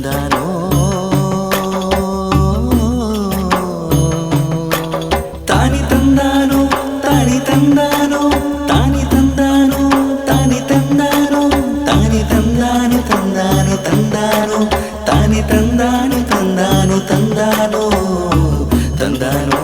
ತಂದಾನೋ ತಾನಿ ತಂದಾನೋ ತಾನಿ ತಂದಾನೋ ತಾನಿ ತಂದಾನೋ ತಾನಿ ತಂದಾನೋ ತಾನಿ ತಂದಾನು ತಂದಾನು ತಂದಾನೋ ತಾನಿ ತಂದಾನು ತಂದಾನು ತಂದಾನೋ ತಂದಾನೋ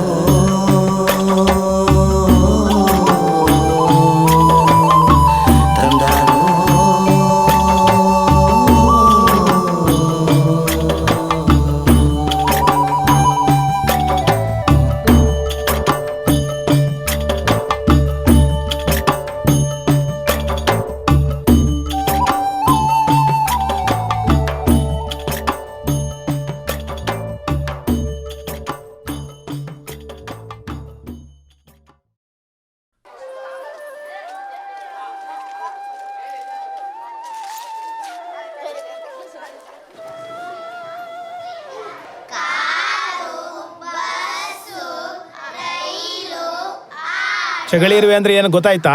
ಚಗಳಿರುವೆ ಅಂದ್ರೆ ಏನು ಗೊತ್ತಾಯ್ತಾ?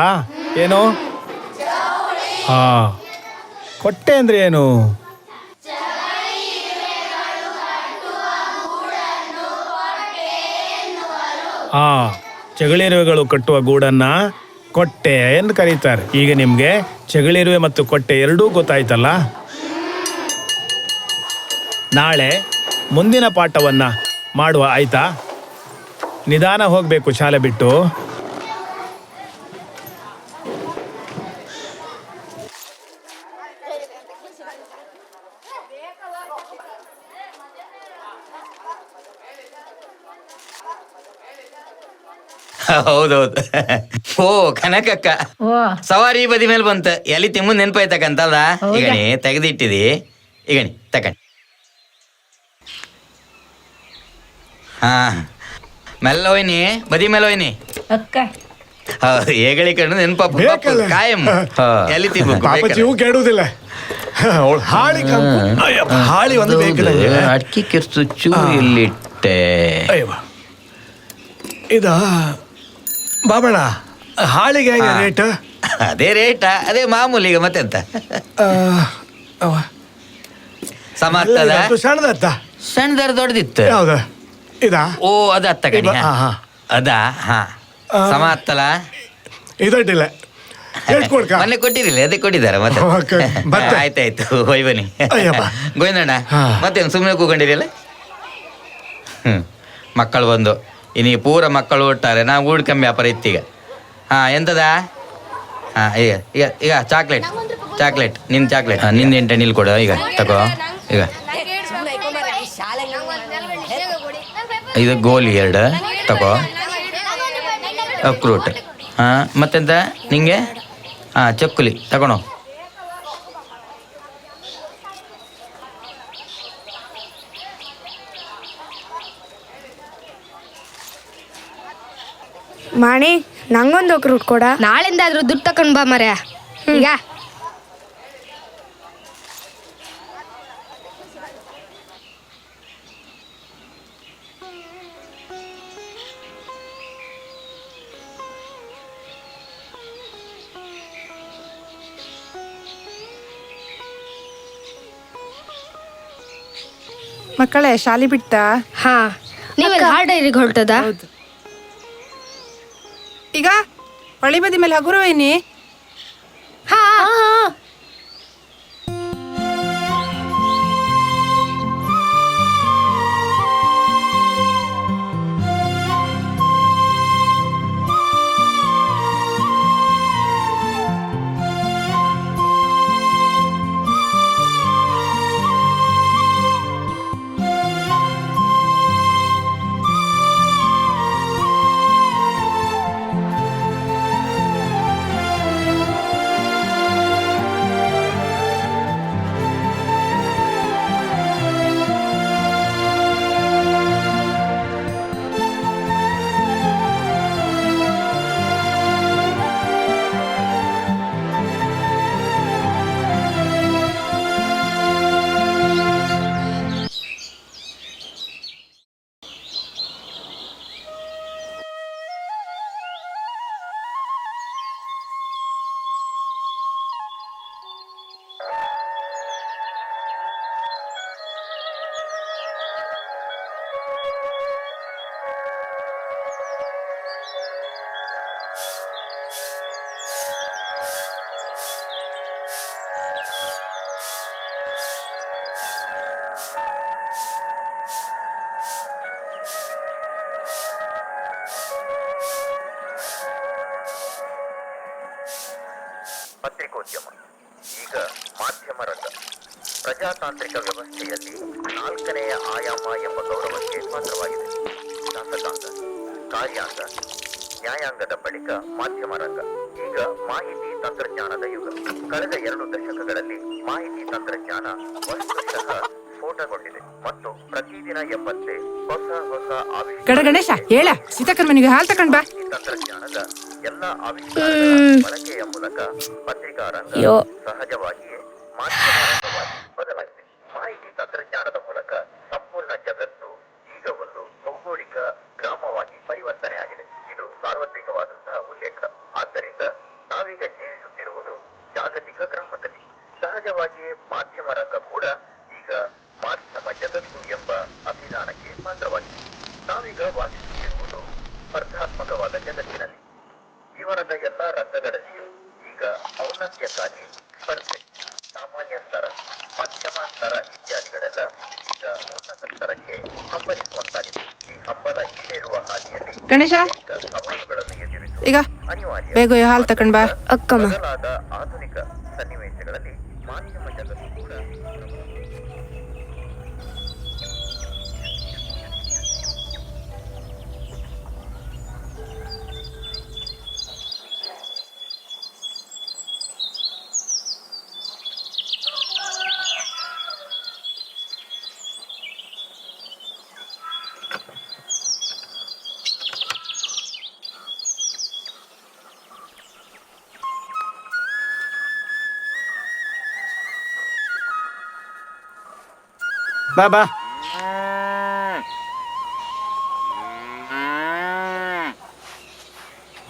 ಏನು? ಹಾ, ಕೊಟ್ಟೆ ಅಂದ್ರೆ ಏನು? ಹಾ, ಚಗಳಿರುವೆಗಳು ಕಟ್ಟುವ ಗೂಡನ್ನ ಕೊಟ್ಟೆ ಎಂದು ಕರೀತಾರೆ. ಈಗ ನಿಮ್ಗೆ ಚಗಳಿರುವೆ ಮತ್ತು ಕೊಟ್ಟೆ ಎರಡೂ ಗೊತ್ತಾಯ್ತಲ್ಲ. ನಾಳೆ ಮುಂದಿನ ಪಾಠವನ್ನ ಮಾಡುವ, ಆಯ್ತಾ? ನಿಧಾನ ಹೋಗ್ಬೇಕು ಶಾಲೆ ಬಿಟ್ಟು. ಹೌದೌದು. ಓ ಕನಕಕ್ಕ, ಸವಾರಿ ಬದಿ ಮೇಲೆ ಬಂತ. ಎಲ್ಲಿ ತಿಮ್ಮ ನೆನ್ಪಾಯ್ತಕ್ಕಂತಲ್ಲ. ಈಗಣಿ ತೆಗೆದಿಟ್ಟಿದಿ, ಈಗಣಿ ತಕಣಿ. ಹಾ, ಮೆಲ್ಲ ಹೋಯ್ನಿ, ಬದಿ ಮೇಲೆ ಹೋಯ್ನಿ. ಹೇಗಳಿ ಕಣ್ಣು ನೆನ್ಪಾಪ ಕಾಯಂ. ಎಲ್ಲಿ ತಿಮ್ಮ ಕೆಡುವುದಿಲ್ಲ. ಹಾಳಿ ಒಂದು ಅಡ್ಕಿ ಕಿರ್ಸು ಚೂರು ಇಲ್ಲಿಟ್ಟೆ. ಇದ ಬಾಬಣ್ಣ, ಹಾಳಿಗೆ ರೇಟ್? ಅದೇ ರೇಟ, ಅದೇ ಮಾಮೂಲಿ. ಈಗ ಮತ್ತೆಂತ ಸಮರ್ಥದ ಸಣ್ಣದತ್ತ? ಸಣ್ಣದಾರ ದೊಡ್ಡದಿತ್ತು. ಯಾವ್ದ ಇದಾ? ಓ ಅದ ಅತ್ತ ಕಣಿ. ಅದಾ? ಹಾ, ಸಮ ಹತ್ತಲ್ಲ. ಇದಡ್ಡಿಲ್ಲ. ಮೊನ್ನೆ ಕೊಟ್ಟಿರಿಲ್ಲ, ಅದೇ ಕೊಟ್ಟಿದ್ದಾರೆ. ಮತ್ತೆ ಆಯ್ತಾಯ್ತು, ಹೋಯ್ ಬನ್ನಿ ಗೋವಿಂದಣ್ಣ. ಮತ್ತೇನು ಸುಮ್ಮನೆ ಕೂಕೊಂಡಿರಲ್ಲ? ಮಕ್ಕಳು ಬಂದು ಇನ್ನು ಪೂರ ಮಕ್ಕಳು ಒಟ್ಟಾರೆ. ನಾವು ಗೂಡು ಕಮ್ಮಿ ವ್ಯಾಪಾರ ಇತ್ತೀಗ. ಹಾಂ, ಎಂತದ? ಹಾಂ, ಈಗ ಈಗ ಈಗ ಚಾಕ್ಲೇಟ್ ಚಾಕ್ಲೇಟ್ ನಿನ್ನ ಚಾಕ್ಲೇಟ್ ನಿಂದ ಎಂಟು ನಿಲ್ ಕೊಡು. ಈಗ ತಗೋ. ಈಗ ಇದು ಗೋಲಿ ಎರಡು ತಗೋ. ಅಕ್ರೂಟ್. ಹಾಂ, ಮತ್ತೆಂತ ನಿಂಗೆ? ಹಾಂ, ಚಕ್ಕುಲಿ ತಗೊಳೋ. ಮಾಣಿ, ನಂಗೊಂದು ಅಕ್ರೂಟ್ ಕೊಡ. ನಾಳೆಂದಾದ್ರೂ ದುಡ್ಡು ತಕೊಂಡ್ ಬಾ ಮರ್ಯ. ಈಗ ಮಕ್ಕಳೇ, ಶಾಲಿ ಬಿಡ್ತಾ? ಹಾ, ನೀವೆಲ್ಲ ಹಾರ್ಡೈರಿಗೆ ಹೊರಟದ? ಈಗ ಹೊಳಿ ಬದಿ ಮೇಲೆ ಹಗುರವೇನಿ? ಹಾ, ಪತ್ರಿಕೋದ್ಯಮ, ಈಗ ಮಾಧ್ಯಮ ರಂಗ. ಪ್ರಜಾತಾಂತ್ರಿಕ ವ್ಯವಸ್ಥೆಯಲ್ಲಿ 4ನೆಯ ಆಯಾಮ ಎಂಬ ಗೌರವಕ್ಕೆ ಪಾತ್ರವಾಗಿದೆ. ಶಾಸಕಾಂಗ, ಕಾರ್ಯಾಂಗ, ನ್ಯಾಯಾಂಗದ ಬಳಿಕ ಮಾಧ್ಯಮ ರಂಗ. ಈಗ ಮಾಹಿತಿ ತಂತ್ರಜ್ಞಾನದ ಯುಗ. ಕಳೆದ 2 ದಶಕಗಳಲ್ಲಿ ಮಾಹಿತಿ ತಂತ್ರಜ್ಞಾನ ವಸ್ತುಶಃ ಸ್ಫೋಟಗೊಂಡಿದೆ ಮತ್ತು ಪ್ರತಿದಿನ ಎಂಬಂತೆ ಹೊಸ ಗಡ ಗಣೇಶ ಹೇಳ ಸೀತಾಕರ್ ಮನೆಗೆ ಹಾಲು ತಕೊಂಡ್ ಬಾ. ತಂತ್ರಜ್ಞಾನದ ಎಲ್ಲ ಆವಿಷ್ಕಾರಗಳ ಬಳಕೆಯ ಮೂಲಕ ಪತ್ರಿಕಾ ರಂಗ ಸಹಜವಾಗಿಯೇ ಮಾಧ್ಯಮ ರಂಗವಾಗಿ ಬದಲಾಗಿದೆ. ಮಾಹಿತಿ ತಂತ್ರಜ್ಞಾನದ ಮೂಲಕ ಸಂಪೂರ್ಣ ಜಗತ್ತು ಈಗ ಒಂದು ಭೌಗೋಳಿಕ ಗ್ರಾಮವಾಗಿ ಪರಿವರ್ತನೆಯಾಗಿದೆ. ಇದು ಸಾರ್ವತ್ರಿಕವಾದಂತಹ ಉಲ್ಲೇಖ. ಆದ್ದರಿಂದ ನಾವೀಗ ಜೀವಿಸುತ್ತಿರುವುದು ಜಾಗತಿಕ ಗ್ರಾಮದಲ್ಲಿ. ಸಹಜವಾಗಿಯೇ ಮಾಧ್ಯಮ ರಂಗ ಕೂಡ ಈಗ ಮಾಧ್ಯಮ ಜಗತ್ತು ಎಂಬ ಅಭಿಧಾನಕ್ಕೆ ಪಾತ್ರವಾಗಿದೆ. ನಾವೀಗ ವಾಸಿಸುತ್ತಿರುವುದು ಸ್ಪರ್ಧಾತ್ಮಕವಾದ ಜಗತ್ತಿನಲ್ಲಿ. ಜೀವನದ ಎಲ್ಲ ರಂಗಗಳಲ್ಲಿಯೂ ಈಗ ಔನ್ನತ್ಯಕ್ಕಾಗಿ ಸ್ಪರ್ಧೆ. ಸಾಮಾನ್ಯ ಸ್ತರ, ಮಧ್ಯಮ ಸ್ತರ ಇತ್ಯಾದಿಗಳೆಲ್ಲ ಈಗ ಉನ್ನತ ಸ್ತರಕ್ಕೆ ಹಂಬಲಿಸುವಂತಾಗಿದೆ. ಈ ಹಂಬಲ ಈಡೇರುವ ಹಾದಿಯಲ್ಲಿ ಗಣೇಶ ಅನೇಕ ಸವಾಲುಗಳನ್ನು ಎದುರಿಸುವುದು ಈಗ ಅನಿವಾರ್ಯ. ಬೇಗ ಹಾಲು ತಕೊಂಡ್ ಬಾ. ಅಕ್ಕಮ್ಮ ಬದಲಾದ ಆಧುನಿಕ ಸನ್ನಿವೇಶಗಳಲ್ಲಿ ಮಾಧ್ಯಮ ಜಗತ್ತು ಕೂಡ ಬಾ ಬಾ.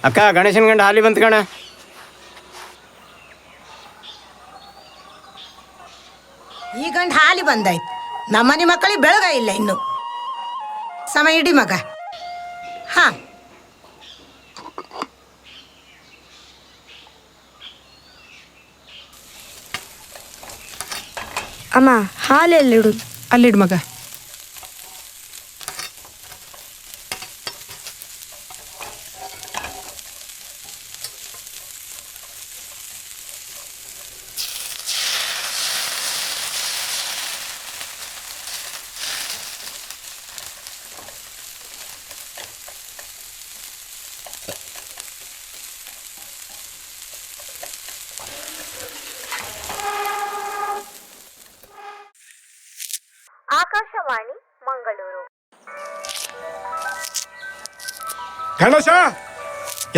ಅಕ್ಕ ಗಣೇಶನ್ ಗಂಡ ಹಾಲಿ ಬಂತ ಕಣ. ಈ ಗಂಡ ಹಾಲಿ ಬಂದಾಯ್ತು. ನಮ್ಮನೆ ಮಕ್ಕಳಿಗೆ ಬೆಳಗ ಇಲ್ಲ ಇನ್ನು. ಸಮಯ ಇಡಿ ಮಗ. ಹಾ ಅಮ್ಮ ಹಾಲು ಎಲ್ಲಿಡು? ಅಲ್ಲಿಡು ಮಗ. ಆಕಾಶವಾಣಿ ಮಂಗಳೂರು. ಗಣೇಶ,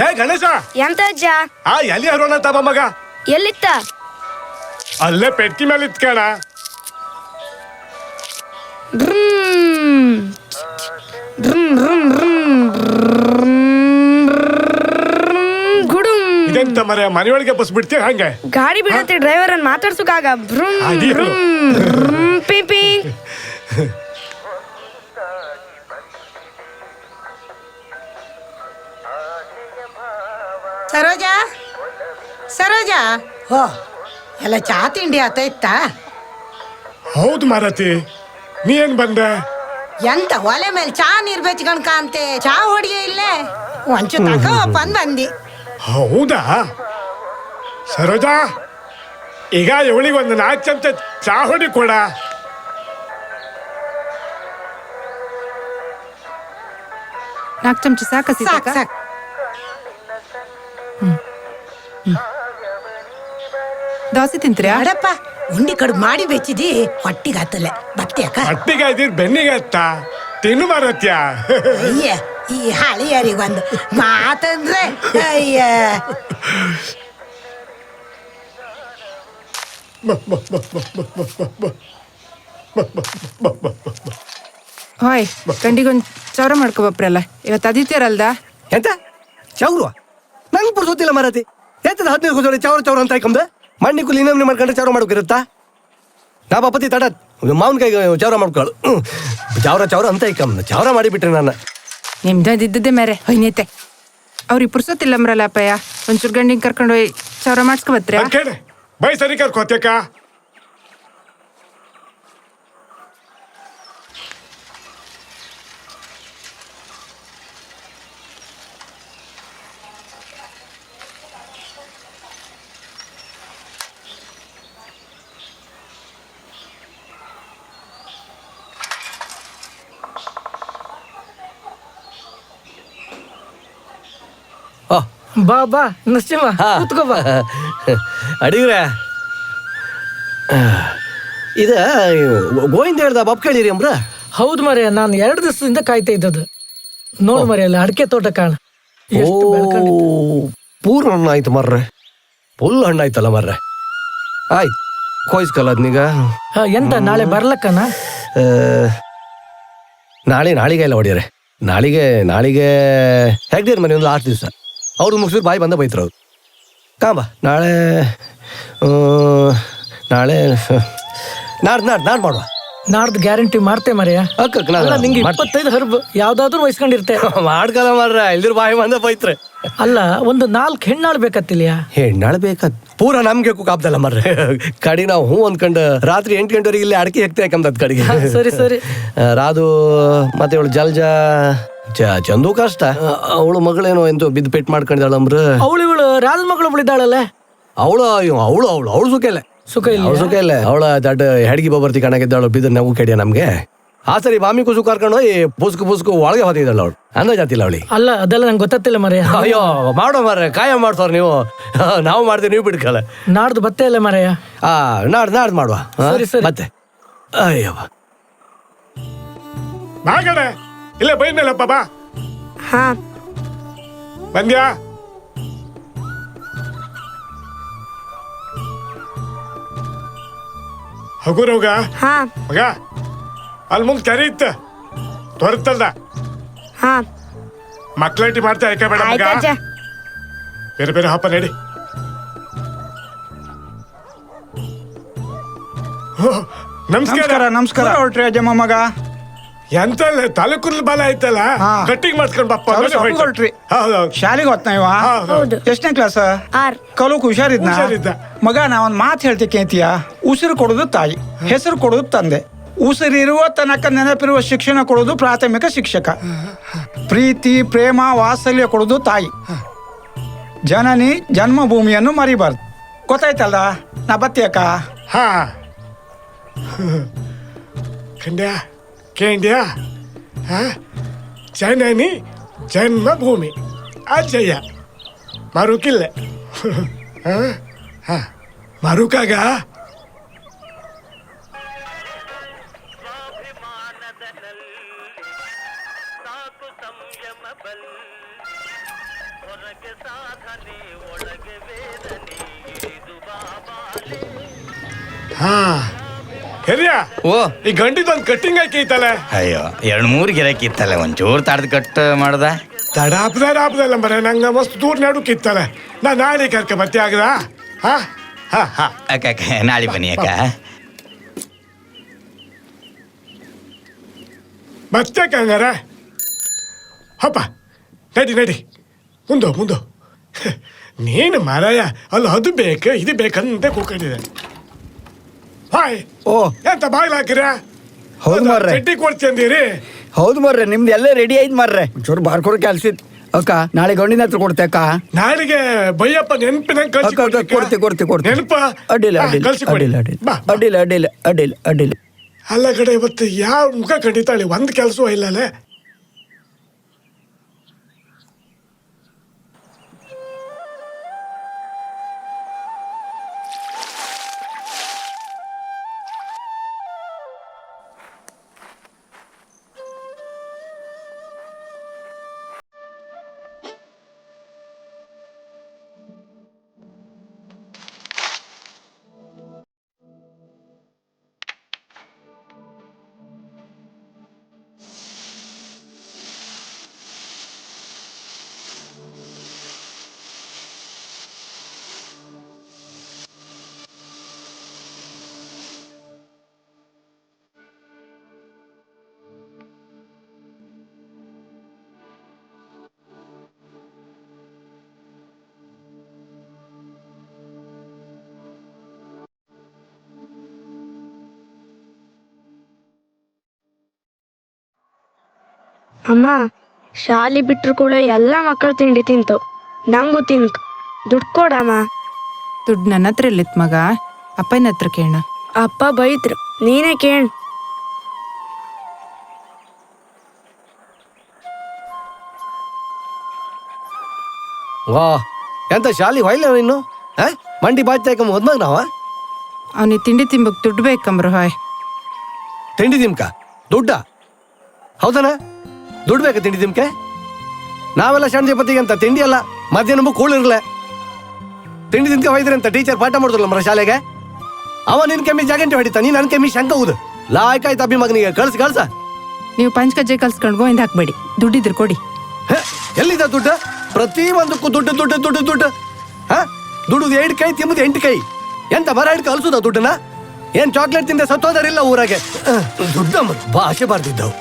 ಏ ಗಣೇಶ, ಎಂತ ಅಜ್ಜ? ಆ ಎಲ್ಲಿ ಹರೋಣ ತಬ ಮಗ. ಎಲ್ಲಿತ್ತ? ಅಲ್ಲೇ ಪೆಟ್ಟಿ ಮೇಲೆ ಇತ್ಕಣ. ಇದೆಂತ ಮರ ಮನೆಯೊಳಗೆ ಬಸ್ ಬಿಡ್ತೀಯ ಹಂಗೆ? ಗಾಡಿ ಬಿಡತ್ತೆ ಡ್ರೈವರ್ ಅನ್ನು ಮಾತಾಡ್ಸೋಕಾಗ. ಅದಿರು. ಸರೋಜಾ, ಸರೋಜಾ, ಹೋ ಎಲ್ಲ ಚಾ ತಿಂಡಿ ಆತೈತಾ? ಹೌದು ಮಾರತಿ, ನೀ ಏನ್ ಬಂದೆ? ಎಂತ ಒಲೆ ಮೇಲೆ ಚಾ ನೀರ್ ಬೆಚ್ಕೊಂಡ್ ಕಾಂತೆ. ಚಾ ಹೊಡಿಯೇ ಇಲ್ಲೇ ಒಂಚು ತಗೋಪ್ಪ ಅಂದ್ ಬಂದಿ. ಹೌದಾ ಸರೋಜಾ, ಈಗ ಇವಳಿಗೆ ಒಂದು 4 ಚಮಚ ಚಾ ಹೊಡಿ ಕೊಡ. ನಾಲ್ಕು ಚಮಚ ಸಾಕ ಸಾಕ್ ಸೀತಕ್ಕ? ಸಾಕ್. ದೋಸೆ ತಿಂತೀರಾ? ಅಡಪ್ಪ ಉಂಡಿ ಕಡು ಮಾಡಿ ಬೆಚ್ಚಿದಿ ಹೊಟ್ಟಿಗಾತಲ್ಲ. ಬತ್ತಿಯಕ್ಕ? ಹಟ್ಟಿಗೆ ಇದ್ದೀರಿ ಬೆನ್ನಿಗೆ ಹತ್ತ ತಿನ್ನು ಮಾರತ್ಯ. ಅಯ್ಯ ಈ ಹಳಿಯರಿಗೊಂದು ಮಾತಂದ್ರೆ ಅಯ್ಯ. ಹೋಯ್ ಗಂಡಿಗೊಂದು ಚೌರ ಮಾಡ್ಕೊ ಬಪ್ರಲ್ಲ. ಇವತ್ತು ಅದಿತ್ಯರಲ್ದ? ಎಂತ ಚೌರು? ನಂಗೆ ಪುರ್ಸೋತಿಲ್ಲ ಮಾರತಿ. ಎಂತದ 15 ಕೂದಲು ಚೌರ ಚೌರ ಅಂತ ಆಯ್ಕೊಂಡೆ ಮಣ್ಣಿ ಕುಲಿ ಇನ್ನೊಮ್ಮೆ ಮಾಡ್ಕೊಂಡ್ರೆ ಚೌರ ಮಾಡೋಕಿರುತ್ತಾ? ನಾ ಬಾಪತಿ ತಡ ಮಾವನ ಕೈಗೆ ಚೌರ ಮಾಡ್ಕೊಳ್ಳು. ಚೌರ ಚೌರ ಅಂತ ಆಯ್ಕಂಬ ಚೌರ ಮಾಡಿಬಿಟ್ರೆ ನಾನು. ನಿಮ್ದಿದ್ದೆ ಮೇರೆ ಹೊಯ್ನೈತೆ. ಅವ್ರಿಗೆ ಪುರ್ಸೋತಿಲ್ಲಮ್ರಲ್ಲ ಅಪ್ಪಯ್ಯ. ಒಂಚೂರು ಗಂಡಿಗೆ ಕರ್ಕೊಂಡು ಹೋಗಿ ಚೌರ ಮಾಡ್ಸ್ಕೊ ಬತ್ರ್ಯಾ? ಕೇಳಿ ಬೈ ಸರಿ ಕರ್ಕೋತ್ಯಕ್ಕ. ಬಾ ಬಾ ನರಸಿಂಹ ಕೂತ್ಕೋ ಬಾ. ಅಡಿಗ್ರೆ ಇದ ಗೋವಿಂದ ಹೇಳ್ದ ಬಪ್ ಕೇಳಿರಿ ಅಂಬ್ರ. ಹೌದು ಮರೆ, ನಾನು 2 ದಿವಸದಿಂದ ಕಾಯ್ತಾ ಇದ್ದದ್ದು. ನೋಡು ಮರೆ, ಅಲ್ಲಿ ಅಡಿಕೆ ತೋಟ ಕಾಣ. ಎಷ್ಟು ಬೆಳ್ಕೊಂಡಿತ್ತು. ಪೂರ್ಣ ಹಣ್ಣು ಆಯ್ತು ಮರ್ರೆ, ಫುಲ್ ಹಣ್ಣು ಆಯ್ತಲ್ಲ ಮರ್ರೆ. ಆಯ್ತು ಕೊಯ್ಸ್ಕಲ್ಲ ಅದ್ನೀಗ. ಎಂತ ನಾಳೆ ಬರ್ಲಕ್ಕನ? ನಾಳೆಗೆ ಎಲ್ಲ ಹೊಡಿಯರೆ. ನಾಳೆಗೆ ಹೇಗ್ದೇರಿ ಮನೆ ಒಂದು 8 ದಿವಸ ಅವ್ರು ಮುಗಿಸಿದ್ರು ಬಾಯಿ ಬಂದ ಬೈತ್ರ ಅವ್ರು. ಕಾಂಬ ನಾಳೆ ನಾಡ್ದು ಮಾಡುವ. ನಾಡ್ದು ಗ್ಯಾರಂಟಿ ಮಾಡ್ತೆ ಮರೆಯ. ಅಲ್ಲ ನಿಂಗೆ 25 ಹರ್ಬ್ ಯಾವ್ದಾದ್ರು ವಹಿಸ್ಕೊಂಡಿರ್ತೆ. ಮಾಡ್ಕಲ್ಲ ಮಾರ್ರ, ಇಲ್ದಿರ್ ಬಾಯಿ ಬಂದ ಬೈತ್ರೆ. ಅಲ್ಲ, ಒಂದು 4 ಹೆಣ್ಣಾಳ್ ಬೇಕತ್ತಿಲ್ಯಾ? ಹೆಣ್ಣಾಳ್ ಬೇಕಾದ್ ಪೂರ ನಮ್ಗೆ ಕಾಪ್ದಲ್ಲ ಮರ್ರೆ. ಕಡಿ ನಾವು ಹೂ ಅಂದ್ಕೊಂಡು ರಾತ್ರಿ 8 ಗಂಟೆವರೆಗೆ ಇಲ್ಲಿ ಅಡಕೆ ಹಾಕ್ತೆ ಯಾಕಂದ್ ಕಡೆಗೆ. ಸರಿ ರಾದು ಮತ್ತೆ ಇವಳು ಚಂದು ಕಷ್ಟ. ಅವಳು ಮಗಳೇನೋ ಎಂತೋ ಬಿದ್ದು ಪೆಟ್ ಮಾಡ್ಕೊಂಡಿದ್ದಾಳಂಬ್ರ. ಅವಳು ರಾಜ ಮಗಳು ಒಬ್ಳಿದ್ದಾಳಲ್ಲ. ಅವಳು ಸುಖ ಇಲ್ಲ. ಅವಳ ದಡ್ಡ ಹೆಡ್ಗಿ ಬರ್ತಿ ಕಣಗಿದ್ದಾಳು ಬಿದ್ದು ನಾವು ಕೆಡಿಯ ನಮ್ಗೆ. ಆ ಸರಿ ಬಾಮಿ ಕುಸು ಕರ್ಕೊಂಡು ಹೋಗಿ ಪುಸ್ಕು ಒಳಗೆ ಹೊತ್ತಿದ್ದಾಳ ಅವಳು. ಅಂದ ಜಾತಿಲ್ಲ ಅವಳಿ. ಅಲ್ಲ, ಅದೆಲ್ಲ ನಂಗೆ ಗೊತ್ತಿಲ್ಲ ಮರೆ. ಅಯ್ಯೋ ಮಾಡೋ ಮಾರ್ರೆ, ಕಾಯ ಮಾಡ್ತಾರ ನೀವು. ನಾವು ಮಾಡ್ತೀವಿ, ನೀವು ಬಿಡ್ಕಲ್ಲ. ನಾಡ್ದು ಬತ್ತೆ ಇಲ್ಲ ಮರೆಯ. ನಾಡ್ದು ಮಾಡುವ. ಮತ್ತೆ ಅಯ್ಯವ ಬಾಗಡೆ ಇಲ್ಲೇ ಬೈ ಮೇಲಪ್ಪ ಬಾ. ಹಾ ಬಂದ್ಯಾ? ಹಗುರೋಗ ಹಾ ಮಗ ಅಲ್ಲಿ ಮುಂದೆ ಕರಿ ಇತ್ತ ತೊರ್ತಲ್ದ. ಹಾ ಮಕ್ಳಾಟಿ ಮಾಡ್ತಾ ಯಾಕೆ ಬೇಡ ಮಗ. ಆಯ್ತಜ್ಜ. ಬೇರೆ ಹಪ್ಪ ನಡಿ. ನಮಸ್ಕಾರ ಹೊರಟ್ರಿ ಅಜ್ಜಮ್ಮ ಮಗ. ಎಂತ ತಲೆಕುರ್ಲ್ ಬಲ ಆಯ್ತಲ್ಲ, ಕಟ್ಟಿಂಗ್ ಮಾಡ್ಸ್ಕೊಂಡ್ ಬಪ್ಪ. ಹೊರಟ್ರಿ ಶಾಲೆಗೆ ಹೊತ್ನ ಇವ? ಎಷ್ಟನೇ ಕ್ಲಾಸ್? ಕಲುಕ್ ಹುಷಾರಿದ್ದ ಮಗ. ನಾ ಒಂದ್ ಮಾತು ಹೇಳ್ತಿ ಕೇಂತೀಯ? ಉಸಿರು ಕೊಡೋದು ತಾಯಿ, ಹೆಸರು ಕೊಡೋದು ತಂದೆ. ಉಸಿರಿರುವ ತನಕ ನೆನಪಿರುವ ಶಿಕ್ಷಣ ಕೊಡೋದು ಪ್ರಾಥಮಿಕ ಶಿಕ್ಷಕ. ಪ್ರೀತಿ ಪ್ರೇಮ ವಾತ್ಸಲ್ಯ ಕೊಡೋದು ತಾಯಿ. ಜನನಿ ಜನ್ಮಭೂಮಿಯನ್ನು ಮರಿಬಾರ್ದು. ಗೊತ್ತಾಯ್ತಲ್ಲ? ನಾ ಬತ್ತಿಯಕ್ಕ. ಹಾ ಕೇಂದ್ಯ ಜನನಿ ಜನ್ಮಭೂಮಿ ಅಜಯ ಮರುಕಿಲ್ಲ. ಮರುಕಾಗ ಓ ಈ ಗಂಡಿದೊಂದು ಕಟ್ಟಿಂಗ್ ಹಾಕೈತಲ್ಲ. ಅಯ್ಯೋ 2-3 ಗಿರಾಕಿ ಇತ್ತಲ್ಲ, ಒಂಚೂರು ತಡ್ದು ಕಟ್ ಮಾಡ್ದ. ತಡಾಪ್ದಲ್ಲ ಮರ, ನಂಗೆ ಮಸ್ತ್ ದೂರ ನಡುಕಿತ್ತಲ್ಲ. ನಾ ನಾಳೆ ಕರ್ಕ ಮತ್ತೆ ಆಗದ. ಅಕ್ಕ ನಾಳೆ ಬನ್ನಿ ಅಕ್ಕ. ಮತ್ತೆ ಹಂಗಾರ ಹಪ್ಪ ನಡಿ ಮುಂದೋ. ನೀನು ಮರಯ ಅಲ್ಲ, ಅದು ಬೇಕು ಇದು ಬೇಕಂತ ಕೂಕೊಂಡಿದೆ. ಹಾಯ್ ಓ ಎಂತ ಬಾಗಿಲು ಹಾಕಿರ? ಹೌದು ಮಾರ್ರೆ. ಚಟ್ಟಿ ಕೊಡ್ತೀರಿ? ಹೌದು ಮಾರ್ರೆ, ನಿಮ್ದು ಎಲ್ಲ ರೆಡಿ ಆಯ್ತು ಮಾರ್ರೆ. ಒಂಚೂರು ಬಾರ್ಕೊಡೋ ಕೆಲ್ಸ ಇತ್ತು ಅಕ್ಕ. ನಾಳೆ ಗಂಡಿನ ಹತ್ರ ಕೊಡ್ತೆ ಅಕ್ಕ. ನಾಳೆಗೆ ಬೈಯಪ್ಪ ನೆನಪಿನ ಕೊಡ್ತಿ ನೆನಪ ಅಡ್ಡಿಲ್ಲ. ಅಲ್ಲ ಕಡೆ ಇವತ್ತು ಯಾವ ಮುಖ ಕಂಡಿತಾಳೆ, ಒಂದು ಕೆಲಸ ಇಲ್ಲಲ್ಲ. ಅಮ್ಮ, ಶಾಲೆ ಬಿಟ್ರು ಕೂಡ ಎಲ್ಲ ಮಕ್ಕಳು ತಿಂಡಿ ತಿಂತು. ನಂಗೂ ತಿನ್ಕ್ ದುಡ್ಡು ಕೊಡಮ್ಮ. ದುಡ್ಡು ನನ್ನ ಹತ್ರ ಎಲ್ಲಿತ್ ಮಗ? ಅಪ್ಪನ ಹತ್ರ ಕೇಳ. ಅಪ್ಪ ಬೈತ್ರು, ನೀನೇ ಕೇಳ್. ವಾ ಎಂತ ಶಾಲಿ ಹೊಯ್ಲ ಇನ್ನು ಮಂಡಿ ಬಾಯ್ತಾಯ್ಕ ಹೋದ್ಮಾಗ ನಾವ ಅವನಿಗೆ ತಿಂಡಿ ತಿಂಬಕ್ ದುಡ್ಡು ಬೇಕಂಬ್ರು ಹಾಯ್. ತಿಂಡಿ ತಿಮ್ಕ ದುಡ್ಡ ಹೌದನ ದುಡ್ಡು ಬೇಕಾ ತಿಂಡಿ ತಿಮ್ಕೆ? ನಾವೆಲ್ಲ ಸಂಜೆಪತಿಗೆ ಅಂತ ತಿಂಡಿ ಅಲ್ಲ ಮಧ್ಯಾಹ್ನ ಕೂಳಿರ್ಲೆ ತಿಂಡಿ ತಿನ್ಕ ಹೋಯ್ದ್ರಿ ಅಂತ ಟೀಚರ್ ಪಾಠ ಮಾಡಿದ್ರಲ್ಲ ಮರ ಶಾಲೆಗೆ. ಅವ ನಿನ್ ಕೆಮ್ಮಿ ಜಾಗಂಟೆ ಹೊಡಿತಾ ನೀ ನನ್ ಕೆಮ್ಮಿ ಶಂಕ ಹೌದು ಲಾಯ್ಕಾಯ್ತು ಅಭಿ ಮಗನಿಗೆ ಕಳ್ಸ ನೀವು ಪಂಚಕಜ್ಜೆ ಕಲ್ಸ್ಕೊಂಡು ಗೋವಿಂದ ಹಾಕ್ಬೇಡಿ, ದುಡ್ಡಿದ್ರು ಕೊಡಿ. ಎಲ್ಲಿದ ದುಡ್ಡು? ಪ್ರತಿ ಒಂದಕ್ಕೂ ದುಡ್ಡು ದುಡ್ಡು ದುಡ್ಡು ದುಡ್ಡು ದುಡ್ಡು 2 ಕೈ ತಿಂಬುದು 8 ಕೈ. ಎಂತ ಮರ ಹಿಡ್ಕ ಕಲ್ಸುದ ದುಡ್ಡನ್ನ? ಏನ್ ಚಾಕ್ಲೇಟ್ ತಿಂದೆ ಸತ್ತೋದರಿಲ್ಲ ಊರಾಗೆ. ದುಡ್ಡ ಭಾಷೆ ಬರ್ದಿದ್ದವು.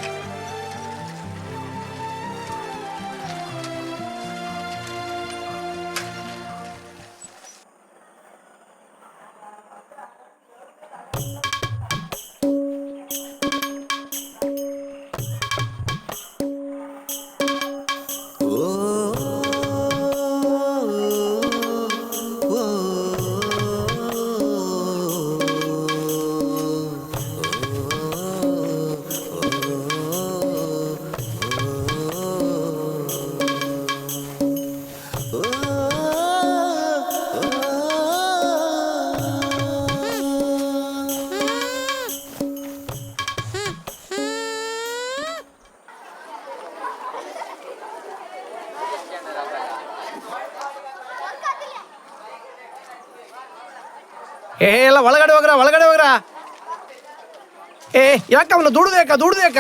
ಎಲ್ಲ ಒಳಗಡೆ ಹೋಗ್ರ. ಯಾಕ ಅವನ ದುಡ್ದೇಕ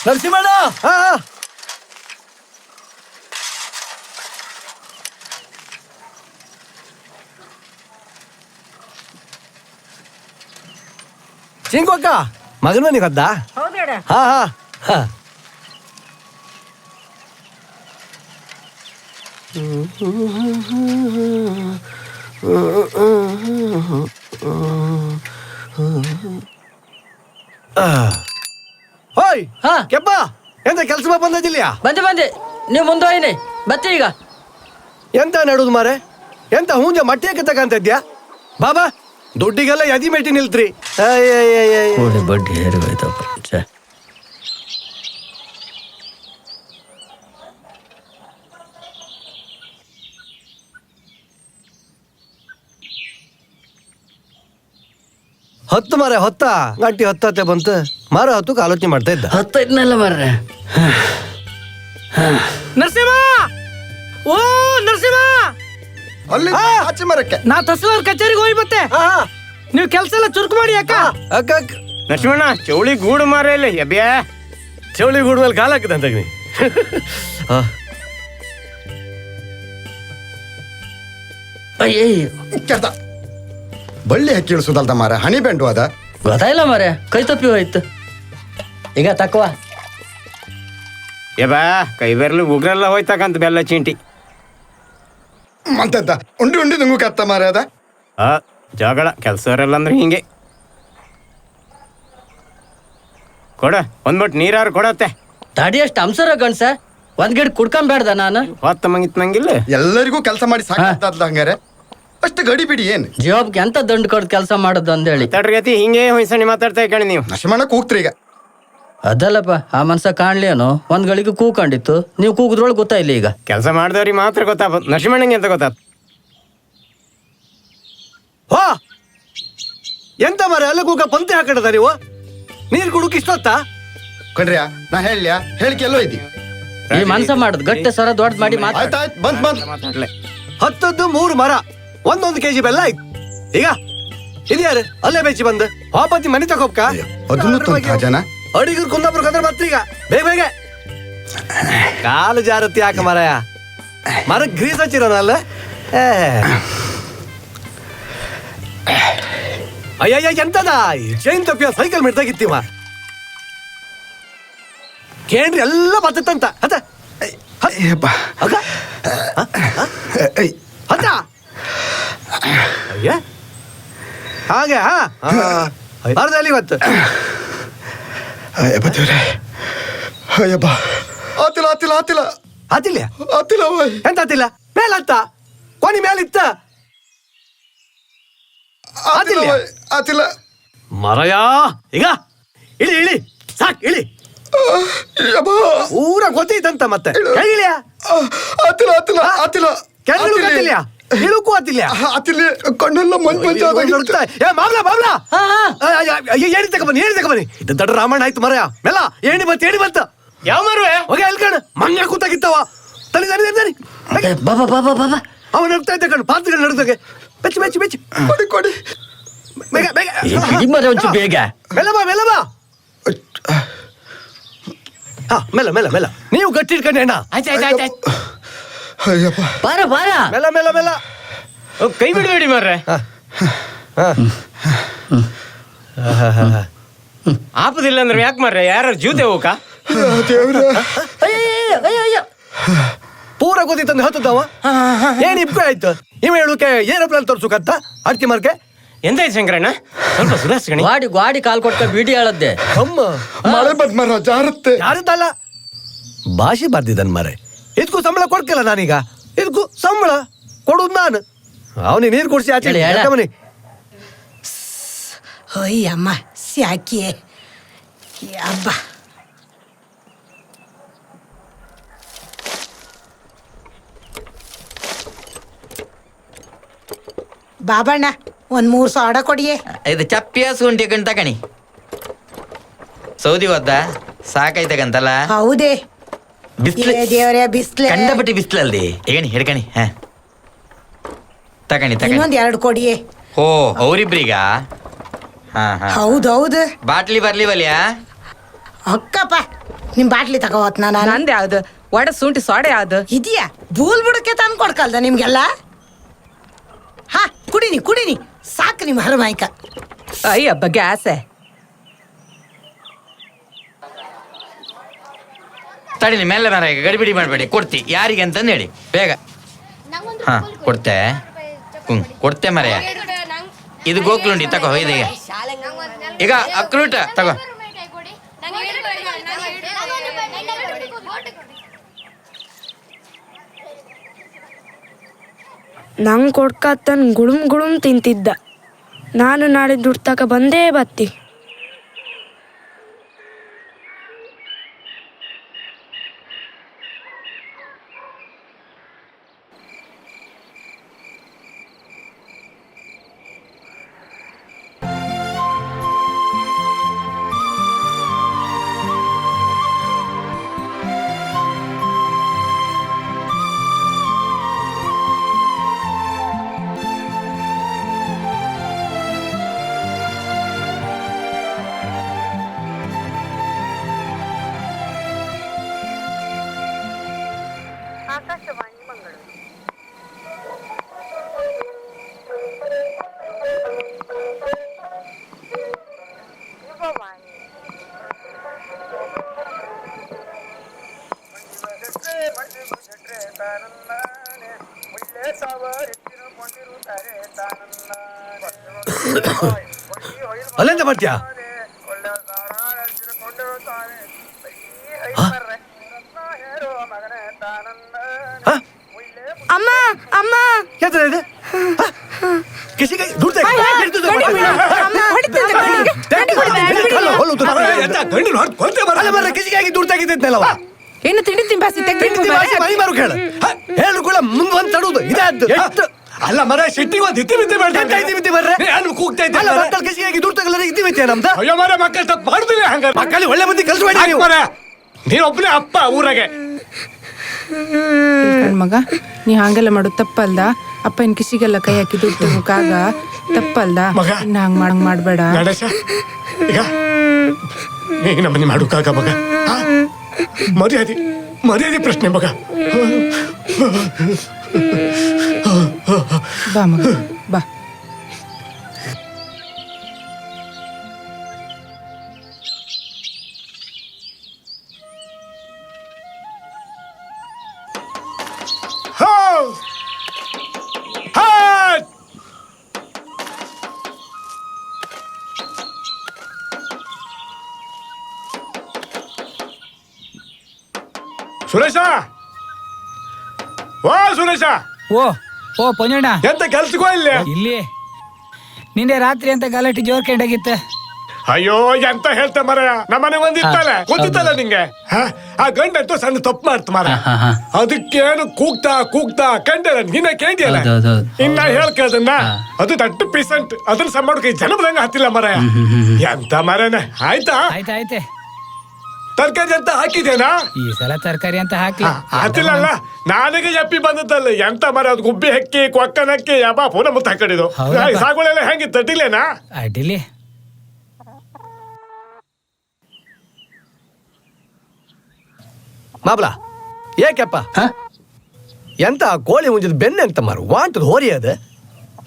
ನರಸಿಂಹಣ್ಣ. ಚಿಂಕೋಕ್ಕ ಮಗನ ಮನೆಗೆ ಹದ್ದ. ಹಾ ಹೋಯ್ ಕೆಪ್ಪ ಎಂತ ಕೆಲ್ಸ ಬಂದಿಲ್ಲ? ಬಂದೆ ನೀವು ಮುಂದೆ ಬತ್ತಿ ಈಗ ಎಂತ ನಡುದು ಮಾರೆ? ಎಂತ ಹೂಂಜ ಮಟ್ಟೆಕ್ಕೆ ತಕಂತ ಇದ್ಯಾ? ಬಾಬಾ ದುಡ್ಡಿಗೆಲ್ಲ ಯದಿ ಮೆಟ್ಟಿ ನಿಲ್ತ್ರಿ. ಬಡ್ಡಿ ಹೇರಿಗೋಯ್ತಪ್ಪ. ಹೊತ್ತು ಮಾರೆ ಹೊತ್ತ ಗಂಟಿ ಹೊತ್ತತ್ತೆ ಬಂತು ಮಾರ ಹೊತ್ತಕ್ಕೆ ಆಲೋಚನೆ ಮಾಡ್ತಾ ಇದ್ದ. ಹತ್ತೈದ್ನಲ್ಲ ಮಾರ್ರೆ. ನರಸಿಂಹ, ಓ ನರಸಿಂಹ, ಅಲ್ಲಿ ಆಚೆ ಮರಕ್ಕೆ ನಾ ತಹಸೀಲ್ದಾರ್ ಕಚೇರಿಗೆ ಹೋಗಿ ಬತ್ತೆ. ನೀವು ಕೆಲಸ ಎಲ್ಲ ಚುರುಕು ಮಾಡಿ ಅಕ್ಕ. ಅಕ್ಕ ಲಕ್ಷ್ಮಣ ಚೌಳಿ ಗೂಡು ಮಾರ ಇಲ್ಲ ಎಬ್ಯಾ ಚೌಳಿ ಗೂಡ್ ಮೇಲೆ ಕಾಲ ಹಾಕಿದಂತ ಬಳ್ಳಿ ಹಕ್ಕಿ ಇಳಿಸೋದಲ್ದ ಮಾರ ಹನಿ ಬೆಂಡು ಅದ ಗೊತ್ತಾಯಿಲ್ಲ ಮಾರ್ರೆ, ಕೈ ತಪ್ಪಿ ಹೋಯ್ತು. ಈಗ ತಕ್ಕವ ಬಾ ಕೈ ಬೆರ್ಲು ಉಗ್ರೆಲ್ಲ ಹೋಯ್ತಕ್ಕಂತ ಬೆಲ್ಲ ಚಿಂಟಿ ಮಂತದ್ದ ಉಂಡಿ ನುಂಗು ಕತ್ತ ಮಾರ ಅದ. ಜಗಳ ಕೆಲ್ಸವರೆಲ್ಲ ಅಂದ್ರೆ ಹಿಂಗೆ ಕೊಡ ಒಂದ್ಬಿಟ್ಟು ನೀರಾರು ಕೊಡತ್ತೆ. ದಾಡಿ ಅಷ್ಟು ಅಂಸರ ಗಣ್ಸ ಒಂದ್ ಗಿಡ ಕುಡ್ಕೊಂಬೇಡ್ದ ನಾನು. ಹೊತ್ತ ಮಂಗಿತ್ ನಂಗಿಲ್ಲ ಎಲ್ಲರಿಗೂ ಕೆಲಸ ಮಾಡಿ ಸಾಕಾಗ್ತದ ಹಂಗಾರೆ ಅಷ್ಟು ಗಡಿ ಬಿಡಿ ಏನ್ ಜೀವಕ್ಕೆ ಎಂತ ದಂಡ ಕೊಡ್ ಕೆಲಸ ಮಾಡೋದು ಅಂತ ಹೇಳಿ ತಡ್ರಗತಿ ಹಿಂಗೆ ಹೊಯ್ಸಣಿ ಮಾತಾಡ್ತಾ ಕಣಿ ನೀವು. ನಶಮಣಕ್ ಹೋಗ್ತ್ರಿ ಈಗ. ಅದಲ್ಲಪ್ಪ ಆ ಮನ್ಸ ಕಾಣ್ಲೇನೋ ಒಂದ್ ಗಳಿಗೆ ಕೂಕೊಂಡಿತ್ತು, ನೀವು ಕೂಗುದ್ರೊಳಗೆ ಗೊತ್ತಾಯಿಲ್ಲ. ಈಗ ಕೆಲಸ ಮಾಡಿದವ್ರಿಗೆ ಮಾತ್ರ ಗೊತ್ತಾಗ ನಶಿಮಣ್ಣಂಗೆ ಅಂತ ಗೊತ್ತಾಗ. ಹೋ ಎಂತ ಮಾರೆ ಅಲ್ಲ ಕೂಗ ಪಂತೆ ಹಾಕಡದ ನೀವು ನೀರು ಕುಡುಕ್ ಇಷ್ಟೊತ್ತ ಕಣ್ರಿಯಾ ನಾ ಹೇಳ್ಯಾ ಹೇಳಿಕೆ ಎಲ್ಲೋ ಇದ್ದಿ ಈ ಮನ್ಸ ಮಾಡುದು ಗಟ್ಟೆ ಸರ ದೊಡ್ಡ ಮಾಡಿ ಆಯ್ತಾಯ್ತು ಬಂದ್ ಮಾತಾಡ್ಲೆ 3 ಮರ 1 kg ಬೆಲ್ಲ ಆಯ್ತು. ಈಗ ಇದ್ಯಾರು ಅಲ್ಲೇ ಬೆಚ್ಚಿ ಬಂದು ವಾಪತಿ ಮನೆ ತಗೋಪ್ಕ ಅದನ್ನು ಜನ ಅಡಿಗರು ಕುಂದಾಪುರ ಕದ್ರ ಮತ್ತೀಗ ಬೇಗ ಕಾಲು ಜಾರತಿ ಯಾಕ ಮರಯ ಮರ ಗ್ರೀಸ್ ಹಚ್ಚಿರೋನಲ್ಲ. ಅಯ್ಯ ಎಂತದ ಚೈನ್ ತಪ್ಪಿಯ ಸೈಕಲ್ ಮಿಡ್ತಾಗಿತ್ತೀವ ಕೇಳ್ರಿ ಎಲ್ಲ ಬತ್ತಂತ ಹತ ಹತ ಅಯ್ಯ ಹಾಗೆ ಬಾರ್ದಲ್ಲಿ ಇವತ್ತು ಅಯ್ಯಪ್ಪ ಆತಿಲ್ಲ ಆತಿಲ್ಲ ಆತಿಲ್ಲ ಆತಿಲ್ಲ ಆತಿಲ್ಲ ಎಂತ ಆತಿಲ್ಲ ಮೇಲತ್ತ ಕೊನಿ ಮೇಲಿತ್ತ ಆತಿಲ್ಲ ಆತಿಲ್ಲ ಮರಯ ಈಗ ಇಳಿ ಸಾಕ್ ಇಳಿ ಊರ ಗೊತ್ತೈತಂತ ಮತ್ತೆ ಹೇಳಿಲ್ಯಾ ಆತಿಲ್ಲ ಆತಿಲ್ಲ ಆತಿಲ್ಲ ಕೆಳಗೆ ಗೊತ್ತಿಲ್ಲ ಇಳುಕು ಆತಿಲ್ಲ ಆತಿಲ್ಲ ಕಣ್ಣೆಲ್ಲ ಮಂಜ್ ಮಂಜ್ ಏ ಮಾವ್ಲಾ ಮಾವ್ಲಾ ಏಣಿ ತಗೊಬನ್ನಿ ಇದು ದೊಡ್ಡ ರಾಮಾಯಣ ಆಯ್ತು ಮರಯ ಮೆಲ್ಲ ಏಣಿ ಬಂತ ಯಾವ ಮರುವೆ ಹೋಗಿ ಎಲ್ಕಣ ಮಂಗ ಕೂತಾಗಿತ್ತವ ತನಿ ಬಾಬಾ ಬಾಬಾ ಬಾಬಾ ಅವ ನಡ್ತಾ ಇದ್ದ ಕಣ್ಣು ಪಾತ್ರಗಳು ನಡ್ದಾಗೆ ಬೆಚ್ಚಿ ಕೊಡಿ ಬೇಗ ಒಂಚೂರು ಬೇಗ ಮೆಲ್ಲ ಬಾ ಹಾ ಮೆಲ್ಲ ನೀವು ಗಟ್ಟಿ ಇಟ್ಕೊಂಡೆ ಅಣ್ಣ ಅಯ್ಯಪ್ಪ ಬಾರ ಮೆಲ್ಲ ಕೈ ಬಿಡಬೇಡಿ ಮಾರ್ರೆ. ಆಪದಿಲ್ಲ ಅಂದ್ರೆ ಯಾಕೆ ಮಾರ್ರೆ, ಯಾರು ಜೀವತೆ ಹೋಗ ಪೂರ ಗೊತ್ತಿತ್ತಂದ್ರೆ ಹತ್ತದವ ಏನ್ ಇಪ್ಪ ಆಯ್ತು ಇವ ಹೇಳುಕೆ ಏರೋಪ್ಲೇನ್ ತೋರ್ಸುಕತ್ತ ಅಡ್ಕೆ ಮಾರ್ಕೆ ಎಂತ ಶಂಕರಣ್ಣ ಸ್ವಲ್ಪ ಸುಧಾರಿಸ್ಕಣಿ. ಗಾಡಿ ಕಾಲ್ ಕೊಟ್ಟ ಬಿಡಿ ಹೇಳದ್ದೆ ಅಮ್ಮ ಮಳೆ ಬಂದ್ ಮರ ಜಾರತ್ತೆ ಯಾರಿದ್ದಲ್ಲ ಭಾಷೆ ಬರ್ದಿದ್ದನ್ ಮರೆ ಇದಕ್ಕೂ ಸಂಬಳ ಕೊಡ್ಕಲ್ಲ ನಾನೀಗ ಇದಕ್ಕೂ ಸಂಬಳ ಕೊಡುದು ನಾನು ಅವನಿಗೆ ನೀರು ಕುಡಿಸಿ ಆಚೆ ಮನೆ ಅಯ್ಯಮ್ಮ ಸ್ಯಾಕಿಯೇ ಅಬ್ಬ ಬಾಬಣ್ಣ ಒಂದ್ 3 ಸೋಡ ಕೊಡಿಯೇ. ಇದು ಚಪ್ಪಿಯ ಸುಂಟಿ ಗಂಟ ಕಣಿ ಸೌದಿ ಹೋದ ಸಾಕಾಯ್ತಕ್ಕಂತಲ್ಲ. ಹೌದೇ ಬಿಸ್ಲು ದೇವರೇ ಬಿಸ್ಲೆ ಕಂಡಪಟ್ಟಿ ಬಿಸ್ಲಲ್ದಿ ಹೇಗಣಿ ಹಿಡ್ಕಣಿ ತಗಣಿ ಇನ್ನೊಂದ್ 2 ಕೊಡಿಯೇ. ಓ ಅವ್ರಿಬ್ರೀಗ ಹೌದೌದು ಬಾಟ್ಲಿ ಬರ್ಲಿ ಬಲ್ಯಾ ಅಕ್ಕಪ್ಪ ನಿಮ್ ಬಾಟ್ಲಿ ತಗೋತ್ ನಾನು ನಂದು ಯಾವ್ದು ಒಡ ಶುಂಠಿ ಸೋಡೆ ಯಾವ್ದು ಇದೆಯಾ ಬೂಲ್ ಬುಡಕ್ಕೆ ತಂದು ಕೊಡ್ಕಲ್ದ ನಿಮ್ಗೆಲ್ಲ. ಹಾ ಕುಡಿನಿ ಸಾಕು ನಿಮ್ ಹರಮಾಯ್ಕ. ಅಯ್ಯಬ್ಬ ಗ್ಯಾಸೆ ತಡಿನಿ ಮೇಲೆ ಮರ ಗಡಿಬಿಡಿ ಮಾಡಬೇಡಿ ಕೊಡ್ತಿ ಯಾರಿಗೆ ಅಂತಂದು ಹೇಳಿ ಬೇಗ. ಹಾ ಕೊಡ್ತೆ ಕೊಡ್ತೆ ಮರೆಯ ಇದು ಗೋಕ್ಲುಂಡಿ ತಗೋ ಇದೀಗ ಈಗ ಅಕ್ರೂಟ ತಗೋ. ನಂಗೆ ಕೊಡ್ಕತ್ತನ್ ಗುಳುಮ್ ತಿಂತಿದ್ದ. ನಾನು ನಾಳೆ ದುಡ್ಡು ತಕ ಬಂದೇ ಬತ್ತಿ. ಆಕಾಶವಾಣಿ ಮಂಗಳೂರು. ಯುವವಾಣಿ. ಅಲ್ಲೆಂತ ಮಾಡ್ತೀಯಾ ಅಮ್ಮ ಅಮ್ಮ ಯಾತ್ರ ಇದೆ ಕಿಸಿಗೆ ದುಡ್ಡು ಕಿಸಿಗಾಗಿ ದುಡ್ಡು ತೆಗಿತೈತಲ್ಲವ ಏನು ತಿಂಡಿ ತಿಂಬಾಸಿ ಮೈ ಮಾರು ಕೇಳ ಹೇಳು ಕೂಡ ಮುಂದ್ ಒಂದ್ ತಡುವುದು ಇದಾದ್ದು ಎಷ್ಟು ಅಲ್ಲ ಮರ ಶೆಟ್ಟಿಗೆ ಒಂದು ಇತ್ತಿ ಬರ್ರೆ ಕೂಗ್ತಾ ಇದ್ದೆ ಮಕ್ಕಳ ಕಿಸಿಗಾಗಿ ದುಡ್ಡು ತಗಲ ಇದ್ದಿ ಮಿತ್ಯ ನಮ್ದು ಅಯ್ಯೋ ಮಾರ ಮಕ್ಕಳು ತಪ್ಪು ಮಾಡುದಿಲ್ಲ ಹಂಗ ಮಕ್ಕಳಿಗೆ ಒಳ್ಳೆ ಬುದ್ಧಿ ಕಲ್ಸ ಮಾಡಿ ನೀನೊಬ್ಬನೇ ಅಪ್ಪ ಊರಾಗೆ. ಮಗ ನೀ ಹಂಗೆಲ್ಲ ಮಾಡೋದು ತಪ್ಪಲ್ದ. ಅಪ್ಪನ ಕಿಸಿಗೆಲ್ಲ ಕೈ ಹಾಕಿ ದುಡ್ಡು ತಗೋಕಾಗ ತಪ್ಪಲ್ದ. ಮಗ ಇನ್ನ ಹಂಗ್ ಮಾಡ್ಬೇಡ ಗಣೇಶ ಈಗ ನೀನಮ್ಮನಿ ಮಾಡೋಕಾಗ ಮಗ ಮರ್ಯಾದೆ ಪ್ರಶ್ನೆ ಮಗ. ಬಾ ಮಗ ಬಾ. ಸುರೇಶ ಸುರೇಶ ಓ ಪೊಂಜಣ್ಣ ಎಂತ ಕೆಲ್ಸಕ್ಕೋ ಇಲ್ಲಿ ಇಲ್ಲಿ ನಿನ್ನೆ ರಾತ್ರಿ ಅಂತ ಗಲಾಟೆ ಜೋರ್ ಕಂಡಾಗಿತ್ತ. ಅಯ್ಯೋ ಎಂತ ಹೇಳ್ತೆ ಮರಯ ನಮ್ಮನೆ ಒಂದಿತ್ತಲ್ಲ ಗೊತ್ತಿತ್ತಲ್ಲ ನಿಂಗೆ ಆ ಗಂಡಂತೂ ಸಣ್ಣ ತಪ್ಪು ಮಾಡ್ತ ಮರ ಅದಕ್ಕೇನು ಕೂಗ್ತಾ ಕಂಡ ನಿನ್ನ ಕೇಳಿಯಲ್ಲ ಇನ್ನ ಹೇಳ್ಕದನ್ನ ಅದು 30% ಅದನ್ನ ಸಂಬಳಕ್ಕೆ ಜನಬದಂಗ ಹತ್ತಿಲ್ಲ ಮರಯ ಎಂತ ಮರನ ಆಯ್ತಾ ಆಯ್ತಾಯ್ತೆ ತರಕಾರಿ ಅಂತ ಹಾಕಿದೇನಾ ಈ ಸಲ ತರಕಾರಿ ಅಂತ ಹಾಕಿ ಹಾಕಿಲ್ಲಲ್ಲ ನನಗೆ ಎಪ್ಪಿ ಬಂದದ್ದಲ್ಲ ಎಂತ ಮರ ಅದು ಗುಬ್ಬಿ ಹಕ್ಕಿ ಕೊಕ್ಕನಕ್ಕಿ ಯಬ್ಬಾ ಪೂನ ಮುತ್ತ ಹಾಕಡಿದು ಸಾಗುಳೆಲ್ಲ ಹೆಂಗಿತ್ತು ಅಡ್ಡಿಲೇನಾ ಅಡ್ಡಿಲಿ ಮಾಬ್ಲ ಏಕೆಪ್ಪ ಎಂತ ಕೋಳಿ ಮುಂಜದ ಬೆನ್ನೆ ಅಂತ ಮಾರು ವಾಂಟದ ಹೋರಿ ಅದ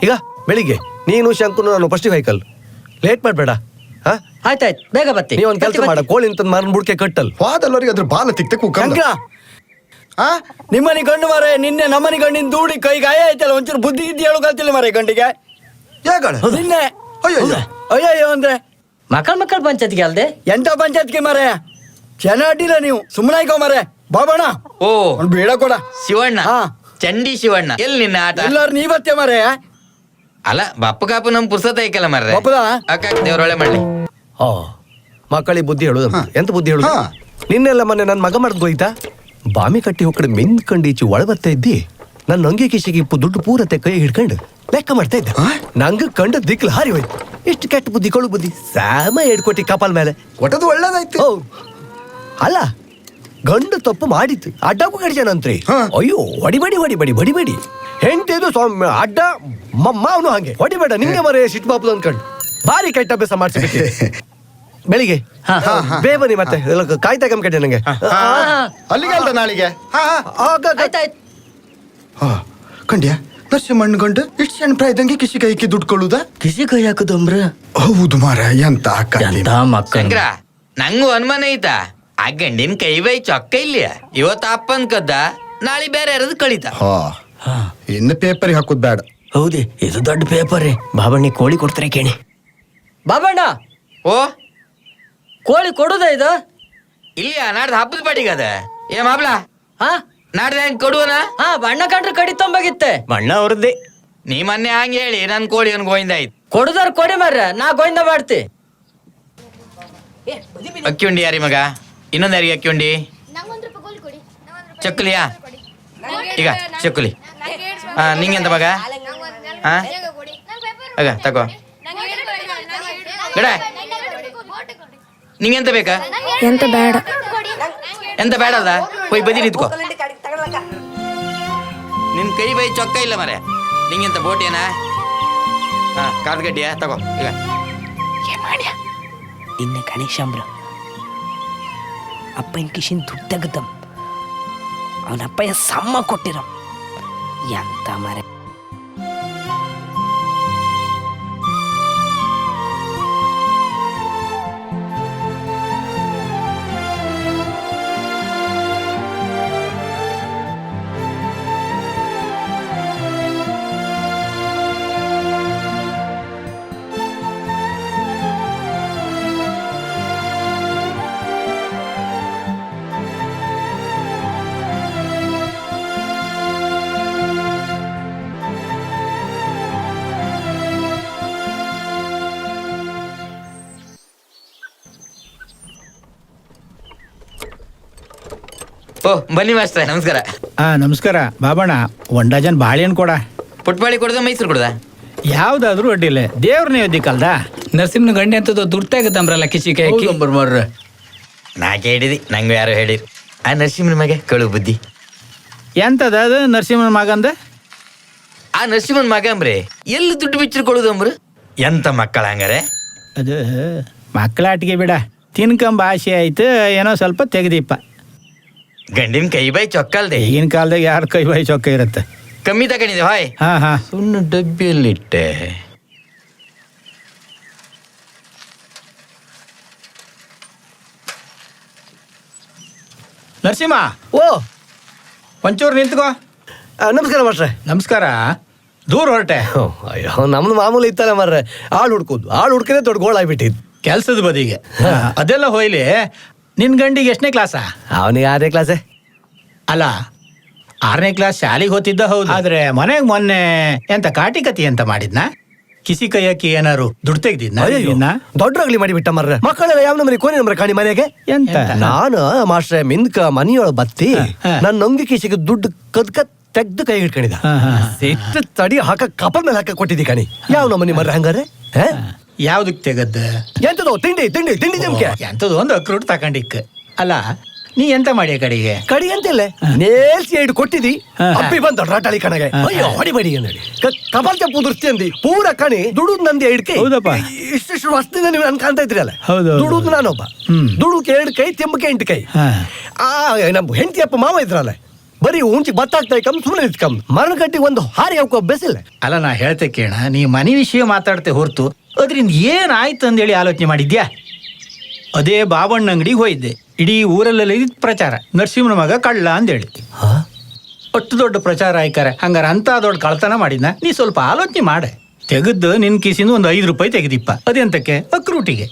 ಈಗ ಬೆಳಿಗ್ಗೆ ನೀನು ಶಂಕುನು ನಾನು ಫಸ್ಟ್ ವೆಹಿಕಲ್ ಲೇಟ್ ಮಾಡಬೇಡ ಆಯ್ತಾಯ್ತು ಬೇಗ ಬತ್ತಿ ನೀ ಒಂದ್ ಕೆಲಸ ಮಾಡ ಕೋಳಿ ಅಂತ ಮಾರನ್ ಬುಡ್ಕೆ ಕಟ್ಟಲ್ ವಾದಲ್ಲವರಿಗೆ ಅದ್ರ ಬಾಲ ತಿಕ್ತಕ್ಕೂ ನಿಮ್ಮನಿ ಗಂಡು ಮಾರೆ ನಿನ್ನೆ ನಮ್ಮನಿ ಗಂಡಿನ ದೂಡಿ ಕೈ ಗಾಯ ಆಯ್ತಲ್ಲ ಒಂಚೂರು ಬುದ್ಧಿ ಇದ್ದು ಹೇಳು ಕಲ್ತಿಲ್ಲ ಮಾರೆ ಗಂಡಿಗೆ ನಿನ್ನೆ ಅಯ್ಯಯ್ಯೋ ಅಂದ್ರೆ ಮಕ್ಕಳ ಪಂಚಾಯತ್ಗೆ ಅಲ್ದೆ ಎಂತ ಪಂಚಾಯತ್ಗೆ ಮಾರೆ ಜನ ಅಡ್ಡಿಲ್ಲ ನೀವು ಸುಮ್ಮನೆ ಆಯ್ಕೋ ಮಾರೆ ಬಾಬಣ್ಣ ಓ ಬೇಡ ಕೊಡ ಶಿವಣ್ಣ ಚಂಡಿ ಶಿವಣ್ಣ ಎಲ್ಲಿ ನಿನ್ನ ಆಟ ಎಲ್ಲಾರು ನೀವತ್ತೆ ಮಾರೆ ಅಲ್ಲ ಬಪ್ಪ ಕಾಪು ನಮ್ ಪುಸ್ತಕ ಐಕಲ್ಲ ಮರ್ರೆ ಬಪ್ಪದ ಅಕ್ಕ ದೇವ್ರೊಳ್ಳೆ ಮಾಡ್ಲಿ ಮಕ್ಕಳಿಗೆ ಬುದ್ಧಿ ಹೇಳುದು ಎಂತ ಬುದ್ಧಿ ಹೇಳುದು ನಿನ್ನೆಲ್ಲ ಮೊನ್ನೆ ನನ್ನ ಮಗ ಮಾಡ್ದು ಹೋಯ್ತಾ ಬಾಮಿ ಕಟ್ಟಿ ಹೋಗ್ಕಡೆ ಮಿಂದ್ಕಂಡು ಈಚೆ ಒಳ ಬರ್ತಾ ಇದ್ದಿ ನನ್ನ ಅಂಗಿ ಕಿಶಿಗೆ ಇಪ್ಪು ದುಡ್ಡು ಪೂರತೆ ಕೈ ಹಿಡ್ಕೊಂಡು ಲೆಕ್ಕ ಮಾಡ್ತಾ ಇದ್ದ ನಂಗೆ ಕಂಡ ದಿಕ್ಲು ಹಾರಿ ಹೋಯ್ತು ಎಷ್ಟು ಕೆಟ್ಟ ಬುದ್ಧಿ ಕಳು ಬುದ್ಧಿ ಸಾಮ ಹೇಳ್ಕೊಟ್ಟಿ ಕಪಾಲ್ ಮೇಲೆ ಒಟ್ಟದು ಒಳ್ಳೇದಾಯ್ತು ಅಲ್ಲ ಗಂಡು ತಪ್ಪು ಮಾಡಿತ್ತು ಅಡ್ಡಕ್ಕೂ ಕಡಿಜನಂತ್ರಿ ಅಯ್ಯೋ ಹೊಡಿಬೇಡಿ ಹೆಂಡತಿದು ಸೌಮ್ಯ ಅಡ್ಡ ಮಾವನು ಹಂಗೆ ಹೊಡಿಬೇಡ ನಿಂಗೆ ಮರೆ ಸಿಟ್ಟು ಬಾಪು ಅನ್ಕಂಡು ಭಾರಿ ಕೆಟ್ಟ ಅಭ್ಯಾಸ ಮಾಡಿಸ್ಬಿಟ್ಟು ಬೆಳಿಗ್ಗೆ ಬೇಬನಿ ಮತ್ತೆ ಕಾಯ್ತಾ ಕಡೆ ನಂಗೆ ಅಲ್ಲಿಗೆ ಅಲ್ದ ನಾಳಿಗೆ ಆಯ್ತಾಯ್ತು ಕಂಡ್ಯಾ ನರಸಿಂಹಣ್ಣ ಗಂಡು ಇಷ್ಟು ಸಣ್ಣ ಪ್ರಾಯದಂಗೆ ಕಿಸಿ ಕೈಗೆ ದುಡ್ಡು ಕೊಳ್ಳುದ ಕಿಸಿ ಕೈ ಹಾಕುದಂಬ್ರ ಹೌದು ಮಾರ ಎಂತ ಶಂಕರ ನಂಗೂ ಅನುಮಾನ ಐತಾ ಆ ಗಂಡಿನ ಕೈ ಬೈ ಚೊಕ್ಕ ಇಲ್ಲಿಯ ಇವತ್ತು ಅಪ್ಪನ್ ಕದ್ದ ನಾಳೆ ಬೇರೆ ಯಾರದು ಕಳೀತ ಇನ್ನು ಪೇಪರ್ ಹಾಕುದ್ ಬೇಡ ಹೌದೇ ಇದು ದೊಡ್ಡ ಪೇಪರ್ ಬಾಬಣ್ಣಿ ಕೋಳಿ ಕೊಡ್ತಾರೆ ಕೇಳಿ ಬಾಬಣ್ಣ ಓ ಕೋಳಿ ಕೊಡುದ ಇದು ಇಲ್ಲಿಯ ನಾಡ್ದು ಹಬ್ಬದ ಪಾಟಿಗದ ಏ ಮಾಬ್ಲ ನಾಡ್ದು ಹೆಂಗ್ ಕೊಡುವನ ಬಣ್ಣ ಕಂಡ್ರೆ ಕಡಿ ತೊಂಬಾಗಿತ್ತೆ ಬಣ್ಣ ಅವ್ರದ್ದೇ ನೀ ಮೊನ್ನೆ ಹಂಗೆ ಹೇಳಿ ನನ್ ಕೋಳಿ ಅನ್ ಗೋವಿಂದ ಆಯ್ತು ಕೊಡುದಾರ ಕೊಡಿ ಮರ್ರ ನಾ ಗೋವಿಂದ ಮಾಡ್ತಿ ಅಕ್ಕಿ ಉಂಡಿ ಯಾರಿ ಮಗ ಇನ್ನೊಂದು ಯಾರಿಗೆ ಅಕ್ಕಿ ಉಂಡಿ ಚಕ್ಕುಲಿಯಾ ಈಗ ಚಕ್ಕುಲಿ ನಿಂಗೆಂತ ಮಗ ಆಗ ತಗೋ ಗಡ ನಿಂಗೆಂತ ಬೇಕಾ ಎಂತ ಬೇಡ ಎಂತ ಬೇಡಲ್ಲ ಹೋಯ್ ಬದಿ ನಿಂತ್ಕೋ ನಿನ್ ಕೈ ಬೈ ಚೊಕ್ಕ ಇಲ್ಲ ಮರೆ ನಿಂಗೆಂತ ಬೋಟಿಯನಾ ಕಾದ್ ಗಡ್ಡಿಯಾ ತಗೋ ಈಗ ಇನ್ನು ಗಣೇಶಂಬ್ರ ಅಪ್ಪನ ಕಿಶಿನ್ ದುಡ್ಡು ತೆಗದಂ ಅವನಪ್ಪಯ್ಯ ಸಮ್ಮ ಕೊಟ್ಟಿರಂ ಎಂತ ಮರೆ ಓ ಬನ್ನಿ ಮಾಸ್ತರ ನಮಸ್ಕಾರ ನಮಸ್ಕಾರ ಬಾಬಣ್ಣ 1 ಡಜನ್ ಬಾಳೆಹಣ್ಣು ಕೊಡ ಪುಟ್ಬಾಳಿ ಕೊಡದ ಮೈಸೂರು ಕೊಡದ ಯಾವ್ದಾದ್ರು ಅಡ್ಡಿಲ್ಲ ದೇವ್ರ ನೈವೇದ್ಯಕ್ಕಲ್ದ ನರಸಿಂಹನ ಗಂಡೆ ಅಂತದ್ದು ದುಡ್ಡು ತೆಗದಂಬ್ರಲ್ಲ ಕಿಸಿ ಕೈ ಮರ್ರ ನಾ ಕೇಳಿದಿ ನಂಗೆ ಯಾರು ಹೇಳಿರಿ ಆ ನರಸಿಂಹನ ಮಗೆ ಕಳು ಬುದ್ಧಿ ಎಂತದ ಅದು ನರಸಿಂಹನ ಮಗಂದ ಆ ನರಸಿಂಹನ ಮಗ ಅಂಬ್ರೆ ಎಲ್ಲಿ ದುಡ್ಡು ಬಿಚ್ಚಿರ್ಕೊಳ್ಳುದಂಬ್ರ ಎಂತ ಮಕ್ಕಳ ಹಂಗಾರೆ ಅದು ಮಕ್ಕಳಾಟಿಗೆ ಬಿಡ ತಿನ್ಕಂಬ ಆಸೆ ಆಯ್ತು ಏನೋ ಸ್ವಲ್ಪ ತೆಗ್ದಿಪ್ಪ ಗಂಡಿನ ಕೈ ಬೈ ಚೊಕ್ಕ ಅಲ್ದೆ ಈಗಿನ ಕಾಲದಾಗ ಯಾರ ಕೈ ಬಾಯಿ ಚೊಕ್ಕ ಇರುತ್ತೆ ಕಮ್ಮಿ ತಗೊಂಡಿದೆ ಹಾಯ್ ಸುಣ್ಣ ಡಬ್ಬಿಯಲ್ಲಿಟ್ಟೆ ನರಸಿಂಹ ಓ ಒಂಚೂರು ನಿಂತ್ಕೋ ನಮಸ್ಕಾರ ಮಾಸ್ಟ್ರೆ ನಮಸ್ಕಾರ ದೂರ ಹೊರಟೆ ಅಯ್ಯೋ ನಮ್ದು ಮಾಮೂಲಿ ಇತ್ತಲ್ಲ ಮಾರ್ರೆ ಆಳು ಹುಡ್ಕಿದ್ರೆ ದೊಡ್ಡ ಗೋಳ ಆಗ್ಬಿಟ್ಟಿದ್ ಕೆಲ್ಸದ ಬದಿಗೆ ಅದೆಲ್ಲ ಹೋಯ್ಲಿ ನಿನ್ ಗಂಡಿಗೆ ಎಷ್ಟನೇ ಕ್ಲಾಸ ಅವನಿಗೆ 6ನೇ ಕ್ಲಾಸೇ ಅಲ್ಲ 6ನೇ ಕ್ಲಾಸ್ ಶಾಲೆಗೆ ಹೋಗ್ತಿದ್ದ ಹೌದು ಆದ್ರೆ ಮನೆಗೆ ಮೊನ್ನೆ ಎಂತ ಕಾಟಿ ಕತಿ ಅಂತ ಮಾಡಿದ್ನ ಕಿಸಿ ಕೈಯಾಕಿ ಏನಾರು ದುಡ್ಡು ತೆಗ್ದಿದ್ನ ಅಯ್ಯೋ ದೊಡ್ಡರಾಗ್ಲಿ ಮಾಡಿ ಬಿಟ್ಟ ಮರ್ರೆ ಮಕ್ಕಳೆಲ್ಲ ಯಾವ ನಮ್ಮನೆ ಕೋನೆ ನಮ್ರ ಕಾಣಿ ಮನೆಗೆ ಎಂತ? ನಾನು ಮಾಸ್ಟ್ರೆ ಮಿಂದ್ಕ ಮನಿಯೊಳ ಬತ್ತಿ ನನ್ನ ನೊಂಗಿ ಕಿಸಿಗೆ ದುಡ್ಡು ಕದ್ಕ ತೆಗ್ದು ಕೈ ಹಿಡ್ಕೊಂಡಿದ ಸಿಟ್ಟು ತಡಿ ಹಾಕ ಕಪಲ್ ಮೇಲೆ ಹಾಕ ಕೊಟ್ಟಿದ್ದಿ ಕಣಿ ಯಾವ ನಮ್ಮನಿ ಮರ್ರೆ ಹಂಗಾರೆ ಯಾವ್ದಕ್ ತೆಗದ್ದ? ಎಂತದೋ ತಿಂಡಿ ತಿಂಡಿ ತಿಂಡಿ ಜಮ್ಕೆ ಎಂತದ ಒಂದು ಅಕ್ರೂಟ್ ತಕೊಂಡಿಕ್. ಅಲ್ಲ ನೀ ಎಂತ ಮಾಡಿ ಕಡೆಗೆ ಕಡಿ ಅಂತಿಲ್ಲ ನೇಲ್ಸಿ ಹಿಡ್ ಕೊಟ್ಟಿದಿ ಅಪ್ಪಿ ಬಂದ ರಾಟಾಳಿ ಕಣಗೆ ಅಯ್ಯೋ ಹೊಡಿಬೇಡಿ ಅಂದಿ ಕಪಾಲ್ ಚಪ್ಪು ದೃಷ್ಟಿ ಅಂದಿ ಪೂರ ಕಣಿ ದುಡುದ್ ನಂದಿ ಹಿಡ್ಕೈ ಇಷ್ಟು ವರ್ಷದಿಂದ ನೀವು ನನ್ ಕಾಣ್ತಾ ಇದ್ರಲ್ಲ ದುಡುದ್ ನಾನೊಬ್ಬ ದುಡುಕ್ 2 ಕೈ ತೆಂಬಕ್ಕೆ 8 ಕೈ ನಮ್ಮ ಹೆಂಡತಿ ಅಪ್ಪ ಮಾವ ಇದ್ರಲ್ಲ ಬರೀ ಉಂಚಿ ಭತ್ತ ಆಗ್ತಾ ಕಮ್ ಸುಮ್ಮನೆ ಇಟ್ಕಮ್ ಮರಣ ಕಟ್ಟಿಗೆ ಒಂದು ಹಾರಿ ಹಾಕೋ ಬೆಸಿಲ್ಲ. ಅಲ್ಲ ನಾ ಹೇಳ್ತೆ ಕೇಳ, ನೀ ಮನೆ ವಿಷಯ ಮಾತಾಡ್ತೆ ಹೊರ್ತು ಅದ್ರಿಂದ ಏನಾಯ್ತು ಅಂದೇಳಿ ಆಲೋಚನೆ ಮಾಡಿದ್ಯಾ? ಅದೇ ಬಾಬಣ್ಣ ಅಂಗಡಿಗೆ ಹೋಗಿದ್ದೆ, ಇಡೀ ಊರಲ್ಲೆಲ್ಲ ಇದ್ ಪ್ರಚಾರ, ನರಸಿಂಹನ ಮಗ ಕಳ್ಳ ಅಂದೇಳಿ. ಅಷ್ಟು ದೊಡ್ಡ ಪ್ರಚಾರ ಆಯ್ಕಾರೆ ಹಂಗಾರ ಅಂತ ದೊಡ್ಡ ಕಳ್ತನ ಮಾಡಿದ್ನ? ನೀ ಸ್ವಲ್ಪ ಆಲೋಚನೆ ಮಾಡೆ. ತೆಗೆದ್ದು ನಿನ್ ಕಿಸಿಂದ ಒಂದು 5 ರೂಪಾಯಿ ತೆಗೆದಿಪ್ಪ, ಅದೆಂತಕ್ಕೆ? ಅಕ್ರೂಟಿಗೆ.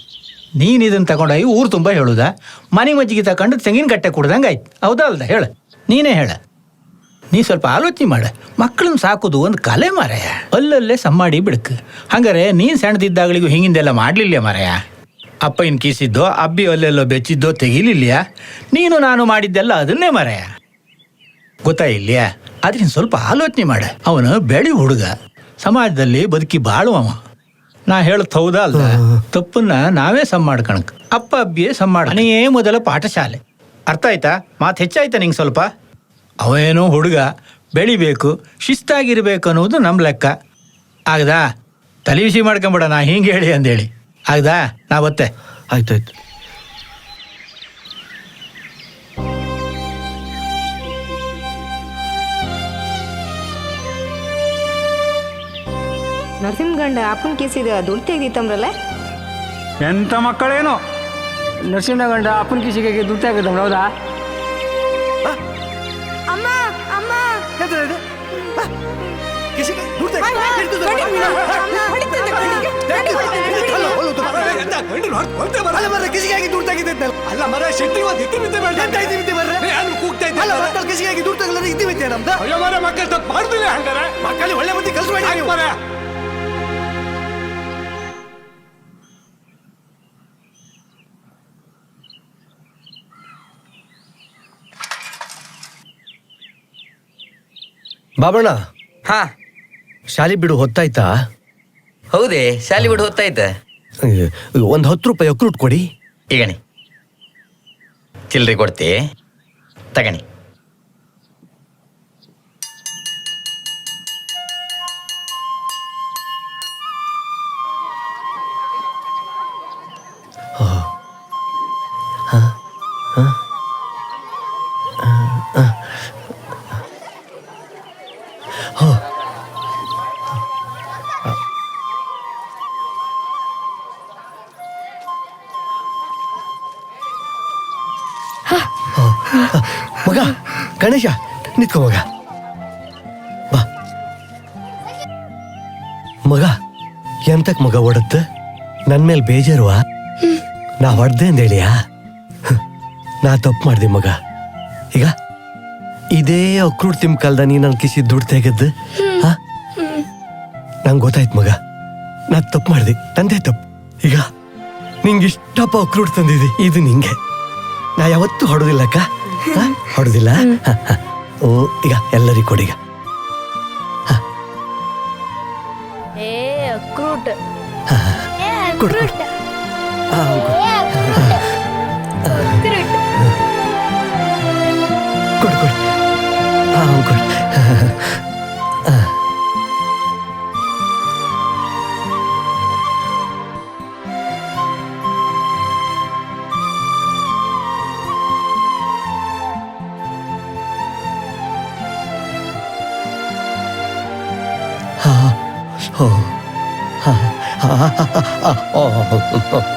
ನೀನ್ ಇದನ್ನ ತಗೊಂಡೋಗಿ ಊರು ತುಂಬಾ ಹೇಳುದಾ? ಮನೆ ಮಜ್ಜಿಗೆ ತಗೊಂಡು ತೆಂಗಿನ ಗಟ್ಟೆ ಕುಡ್ದಂಗ ಆಯ್ತು, ಹೌದಾ ಅಲ್ದ? ಹೇಳ, ನೀನೇ ಹೇಳ. ನೀ ಸ್ವಲ್ಪ ಆಲೋಚನೆ ಮಾಡ. ಮಕ್ಕಳನ್ನ ಸಾಕುದು ಒಂದು ಕಲೆ ಮಾರಾಯ, ಅಲ್ಲಲ್ಲೇ ಸಮ್ಮಾಡಿ ಬಿಡಕ್. ಹಂಗಾರೆ ನೀನ್ ಸಣ್ಣದಿದ್ದಾಗಳಿಗೂ ಹಿಂಗಿಂದೆಲ್ಲ ಮಾಡ್ಲಿಲ್ಲ ಮಾರಾಯ. ಅಪ್ಪ ಇನ್ ಕೀಸಿದ್ದೋ ಅಬ್ಬಿ ಅಲ್ಲೆಲ್ಲೋ ಬೆಚ್ಚಿದ್ದೋ ತೆಗಿಲಿಲ್ಲ. ನೀನು ನಾನು ಮಾಡಿದ್ದೆಲ್ಲ ಅದನ್ನೇ ಮಾರಾಯ, ಗೊತ್ತಾಯಿಲ್ಯಾ? ಅದ್ರಿಂದ ಸ್ವಲ್ಪ ಆಲೋಚನೆ ಮಾಡ. ಅವನು ಬೆಳಿ ಹುಡುಗ, ಸಮಾಜದಲ್ಲಿ ಬದುಕಿ ಬಾಳುವವ. ನಾ ಹೇಳತ್ ಹೌದಾ ಅಲ್ದ? ತಪ್ಪನ್ನ ನಾವೇ ಸಮ್ ಮಾಡ್ಕಣಕ್. ಅಪ್ಪ ಅಬ್ಬಿಯೇ ಸಮ್ ಮಾಡ. ಮನೆಯೇ ಮೊದಲ ಪಾಠಶಾಲೆ. ಅರ್ಥ ಆಯ್ತಾ? ಮಾತು ಹೆಚ್ಚಾಯ್ತಾ ನಿಂಗೆ ಸ್ವಲ್ಪ? ಅವೇನೋ ಹುಡುಗ, ಬೆಳಿಬೇಕು, ಶಿಸ್ತಾಗಿರ್ಬೇಕು ಅನ್ನೋದು ನಮ್ಮ ಲೆಕ್ಕ. ಆಗದಾ? ತಲೆ ಬಿಸಿ ಮಾಡ್ಕೊಂಬಿಡ, ನಾ ಹಿಂಗೆ ಹೇಳಿ ಅಂದೇಳಿ. ಆಗದಾ? ನಾ ಬತ್ತೆ. ಆಯ್ತಾಯ್ತು. ನರಸಿಂಹಗಂಡ ಅಪ್ಪನ ಕೇಸಿದ ದುಡ್ಡು ತೆಗ್ದಿತ್ತಂಬ್ರಲ್ಲ? ಎಂತ ಮಕ್ಕಳೇನೋ ನರಸಿಂಹಗಂಡ ಅಪ್ಪನ ಕಿಸಿಗೆ ದುಡ್ಡು ತೆಗೆದಮ್ರ, ಹೌದಾ? ಅಮ್ಮ ಅಮ್ಮ ಅಲ್ಲ ಮರ ಶೆಟ್ಟಿ ಒಂದು ಇತ್ತಿ ಬಿದ್ದೆ ಕಿಸಿಗಾಗಿ ದೂರ ತಗಲ ಇದ್ದಿ ಬಿದ್ದೆ ನಮ್ದು. ಅಯ್ಯೋ ಮರ ಮಕ್ಕಳು ತಪ್ಪು ಮಾಡ್ತಿಲ್ಲ ಹಂಗಾರೆ. ಮಕ್ಕಳಿಗೆ ಒಳ್ಳೆ ಬುದ್ಧಿ ಕಲ್ಸ್ಬೇಡಿ ಮರ. ಬಾಬಣ್ಣ, ಹಾ ಶಾಲಿ ಬಿಡು ಹೊತ್ತಾಯ್ತಾ? ಹೌದೇ, ಶಾಲಿ ಬಿಡು ಹೊತ್ತಾಯ್ತ. ಒಂದು 10 ರೂಪಾಯಿ ಅಕ್ರೂಟ್ ಕೊಡಿ. ಈಗಣಿ ಚಿಲ್ಲರೆ ಕೊಡ್ತಿ, ತಗಣಿ. ಮಗ ಗಣೇಶ ನಿತ್ಕೋ ಮಗ. ಬಾ ಮಗ. ಎಂತಕ್ ಮಗ ಹೊಡತ್ತ? ನನ್ ಮೇಲೆ ಬೇಜಾರುವ? ನಾ ಹೊಡ್ದೆ ಅಂದೇಳಿಯಾ? ನಾ ತಪ್ಪು ಮಾಡ್ದೆ ಮಗ. ಈಗ ಇದೇ ಅಕ್ರೂಟ್ ತಿಮ್ಕಲ್ದ ನೀ ನನ್ ಕಿಸಿ ದುಡ್ಡು ತೆಗೆದ್ದು ನಂಗೆ ಗೊತ್ತಾಯ್ತು ಮಗ. ನಾ ತಪ್ಪು ಮಾಡ್ದೆ, ತಂದೆ ತಪ್ಪು. ಈಗ ನಿಂಗೆ ಇಷ್ಟಪ್ಪ ಅಕ್ರೂಟ್ ತಂದಿದ್ದಿ, ಇದು ನಿಂಗೆ. ನಾ ಯಾವತ್ತೂ ಹೊಡೋದಿಲ್ಲಕ್ಕ, ಹೊಡೋದಿಲ್ಲ. ಓ ಈಗ ಎಲ್ಲರಿಗೂ ಕೊಡೀಗ. ಕೊಡು ಕೊಡು. ಕೊಡು ಕೊಡು. ಕೊಡು.